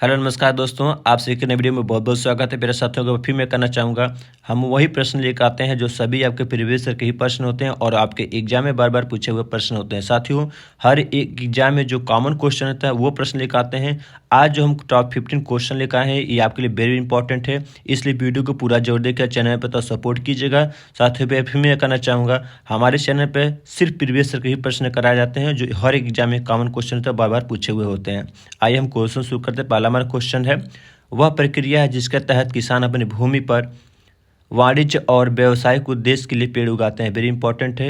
Hello नमस्कार दोस्तों, आप सभी के नए वीडियो में बहुत बहुत स्वागत है। मेरे साथियों को फिर मैं करना चाहूँगा, हम वही प्रश्न लेकर आते हैं जो सभी आपके प्रीवियस ईयर के ही प्रश्न होते हैं और आपके एग्जाम में बार बार पूछे हुए प्रश्न होते हैं। साथियों, हर एक एग्जाम में जो कॉमन क्वेश्चन होता है वो प्रश्न लेकर आते हैं। आज जो हम टॉप 15 क्वेश्चन लेकर आए हैं ये आपके लिए वेरी इंपॉर्टेंट है, इसलिए वीडियो को पूरा जोर देकर चैनल पर तो सपोर्ट कीजिएगा। साथियों पे फिर मैं करना चाहूँगा, हमारे चैनल पर सिर्फ प्रीवियस ईयर के ही प्रश्न कराए जाते हैं जो हर एग्जाम में कॉमन क्वेश्चन होता है, बार बार पूछे हुए होते हैं। आइए हम क्वेश्चन शुरू करते हैं। पहला हमारा क्वेश्चन है, वह प्रक्रिया है जिसके तहत किसान अपनी भूमि पर वाणिज्य और व्यावसायिक उद्देश्य के लिए पेड़ उगाते हैं। वेरी इंपॉर्टेंट है।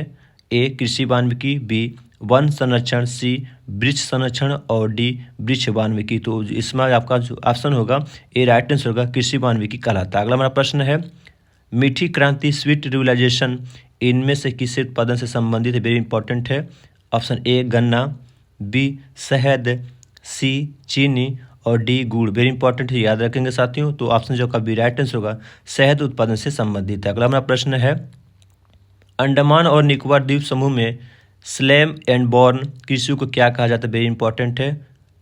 ए कृषि वानिकी, बी वन संरक्षण, सी वृक्ष संरक्षण और डी वृक्ष वानिकी। तो इसमें आपका जो ऑप्शन होगा ए राइट आंसर होगा, कृषि वानिकी कहलाता है। अगला हमारा प्रश्न है, मीठी क्रांति स्वीट रिवलाइजेशन इनमें से किस उत्पादन से संबंधित है। वेरी इंपॉर्टेंट है। ऑप्शन ए गन्ना, बी शहद, सी चीनी और डी गुड़। वेरी इंपॉर्टेंट है, याद रखेंगे साथियों। तो ऑप्शन जो का बी राइट आंसर होगा, शहद उत्पादन से संबंधित है। अगला हमारा प्रश्न है, अंडमान और निकोबार द्वीप समूह में स्लैम एंड बॉर्न कृषि को क्या कहा जाता है। वेरी इंपॉर्टेंट है।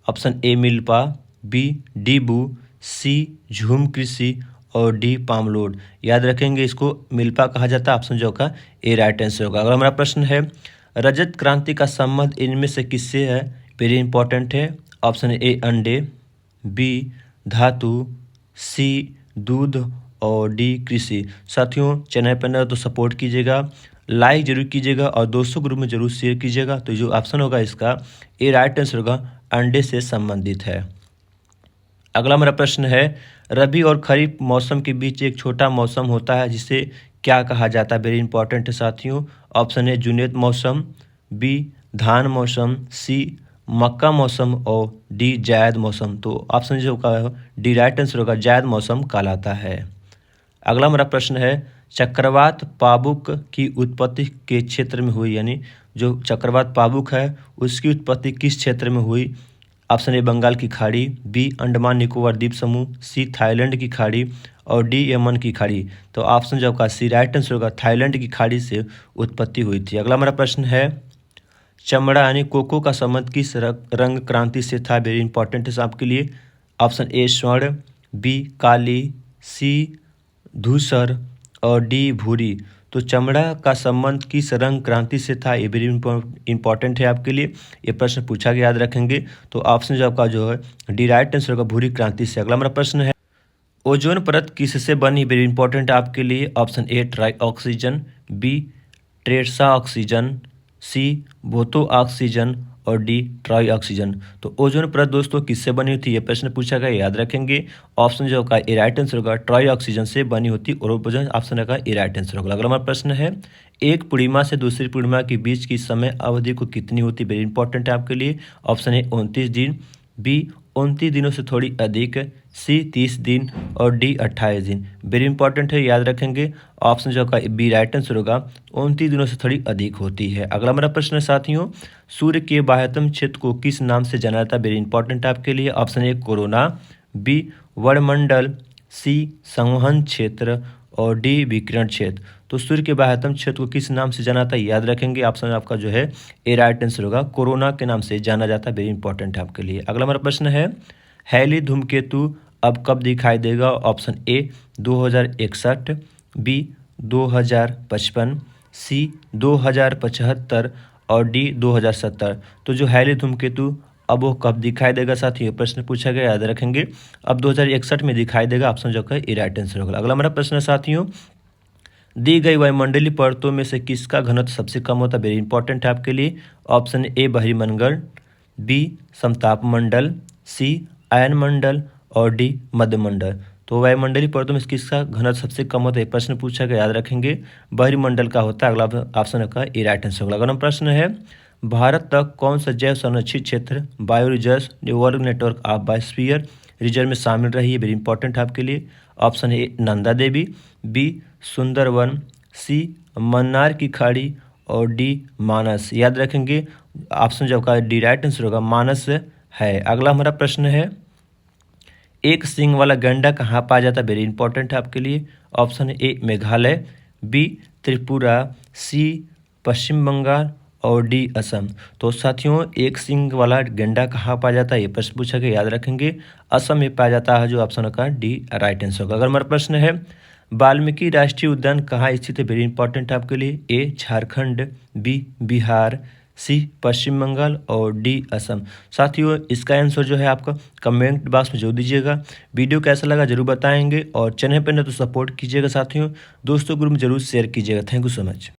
ऑप्शन ए मिल्पा, बी डीबू, सी झूम कृषि और डी पामलोड। याद रखेंगे, इसको मिल्पा कहा जाता है। ऑप्शन जो का ए राइट आंसर होगा। अगला हमारा प्रश्न है, रजत क्रांति का संबंध इनमें से किससे है। वेरी इंपॉर्टेंट है। ऑप्शन ए अंडे, बी धातु, सी दूध और डी कृषि। साथियों, चैनल पर नए तो सपोर्ट कीजिएगा, लाइक जरूर कीजिएगा और दोस्तों ग्रुप में जरूर शेयर कीजिएगा। तो जो ऑप्शन होगा इसका ए राइट आंसर होगा, अंडे से संबंधित है। अगला हमारा प्रश्न है, रबी और खरीफ मौसम के बीच एक छोटा मौसम होता है जिसे क्या कहा जाता है। वेरी इंपॉर्टेंट है साथियों। ऑप्शन है जुनेद मौसम, बी धान मौसम, सी मक्का मौसम और डी जायद मौसम। तो ऑप्शन जो का डी राइट आंसर होगा, जायद मौसम कहलाता है। अगला हमारा प्रश्न है, चक्रवात पाबुक की उत्पत्ति के क्षेत्र में हुई, यानी जो चक्रवात पाबुक है उसकी उत्पत्ति किस क्षेत्र में हुई। ऑप्शन ए बंगाल की खाड़ी, बी अंडमान निकोबार द्वीप समूह, सी थाईलैंड की खाड़ी और डी यमन की खाड़ी। तो ऑप्शन जो आपका सी राइट आंसर होगा, थाईलैंड की खाड़ी से उत्पत्ति हुई थी। अगला हमारा प्रश्न है, चमड़ा यानी कोको का संबंध किस रंग क्रांति से था। वेरी इंपॉर्टेंट है आपके लिए। ऑप्शन ए स्वर्ण, बी काली, सी धूसर और डी भूरी। तो चमड़ा का संबंध किस रंग क्रांति से था, ये वेरी इंपॉर्टेंट है आपके लिए। ये प्रश्न पूछा गया, याद रखेंगे। तो ऑप्शन जो आपका जो है डी राइट आंसर होगा, भूरी क्रांति से। अगला हमारा प्रश्न है, ओजोन परत किससे बनी। वेरी इंपॉर्टेंट है आपके लिए। Option A tri oxygen, B ट्रेसा ऑक्सीजन, सी बोतो ऑक्सीजन और डी ट्राई ऑक्सीजन। तो ओजोन परत दोस्तों किससे बनी होती है, ये प्रश्न पूछा गया, याद रखेंगे। ऑप्शन जो होगा ए राइट आंसर होगा, ट्राई ऑक्सीजन से बनी होती और ओजोन ऑप्शन का ए राइट आंसर होगा। अगला हमारा प्रश्न है, एक पूर्णिमा से दूसरी पूर्णिमा के बीच की समय अवधि को कितनी होती है। वेरी इंपॉर्टेंट है आपके लिए। ऑप्शन ए 29 दिन, बी 29 दिनों से थोड़ी अधिक, सी 30 दिन और डी 28 दिन। वेरी इंपॉर्टेंट है, याद रखेंगे। ऑप्शन जो का बी राइट आंसर होगा, 29 दिनों से थोड़ी अधिक होती है। अगला हमारा प्रश्न है साथियों, सूर्य के बाह्यतम क्षेत्र को किस नाम से जाना जाता है। वेरी इंपॉर्टेंट है आपके लिए। ऑप्शन ए कोरोना, बी वर्णमंडल, सी संवहन क्षेत्र और डी विकिरण क्षेत्र। तो सूर्य के बाह्यतम क्षेत्र को किस नाम से जाना जाता है, याद रखेंगे। ऑप्शन आपका जो है ए राइट आंसर होगा, कोरोना के नाम से जाना जाता है। वेरी इंपॉर्टेंट है आपके लिए। अगला हमारा प्रश्न है, हैली धूमकेतु अब कब दिखाई देगा। ऑप्शन ए 2061, बी 2055, सी 2075 और डी 2070। तो जो हैली धूमकेतु अब वो कब दिखाई देगा साथियों, प्रश्न पूछा गया, याद रखेंगे। अब 2061 में दिखाई देगा। ऑप्शन जो है ए राइट आंसर होगा। अगला हमारा प्रश्न है साथियों, दी गई वायुमंडलीय परतों में से किसका घनत्व सबसे कम होता है। वेरी इंपॉर्टेंट है आपके लिए। ऑप्शन ए बहिर्मंडल, बी समताप मंडल, सी आयन मंडल और डी मध्यमंडल। तो वायुमंडलीय परतों में किसका घनत्व सबसे कम होता है, प्रश्न पूछा गया, याद रखेंगे। बहिर्मंडल का होता है। अगला ऑप्शन का ए राइट आंसर होगा। अगला प्रश्न है, भारत तक कौन सा जैव संरक्षित क्षेत्र bio reserve world network of biosphere reserve में शामिल रही है। वेरी इंपॉर्टेंट है आपके लिए। Option A Nanda Devi, B Sundarban, C Mannar की खाड़ी और डी मानस। याद रखेंगे, ऑप्शन जो का डी राइट आंसर होगा, मानस है। अगला हमारा प्रश्न है, एक सींग वाला गैंडा कहाँ पाया जाता है। वेरी इंपॉर्टेंट है आपके लिए। Option A Meghalaya, B Tripura, C Paschim Bangal और डी असम। तो साथियों, एक सींग वाला गैंडा कहाँ पाया जाता है, ये प्रश्न पूछा गया, याद रखेंगे असम में पाया जाता है, जो ऑप्शन का डी राइट आंसर होगा। अगर हमारा प्रश्न है वाल्मीकि राष्ट्रीय उद्यान कहाँ स्थित है, वेरी इंपॉर्टेंट है आपके लिए, ए झारखंड, बी बिहार, सी पश्चिम बंगाल और डी असम। साथियों, इसका आंसर जो है आपका कमेंट बॉक्स में जरूर दीजिएगा। वीडियो कैसा लगा जरूर बताएंगे और चैनल पर न तो सपोर्ट कीजिएगा साथियों, दोस्तों ग्रुप में जरूर शेयर कीजिएगा। Thank you so much.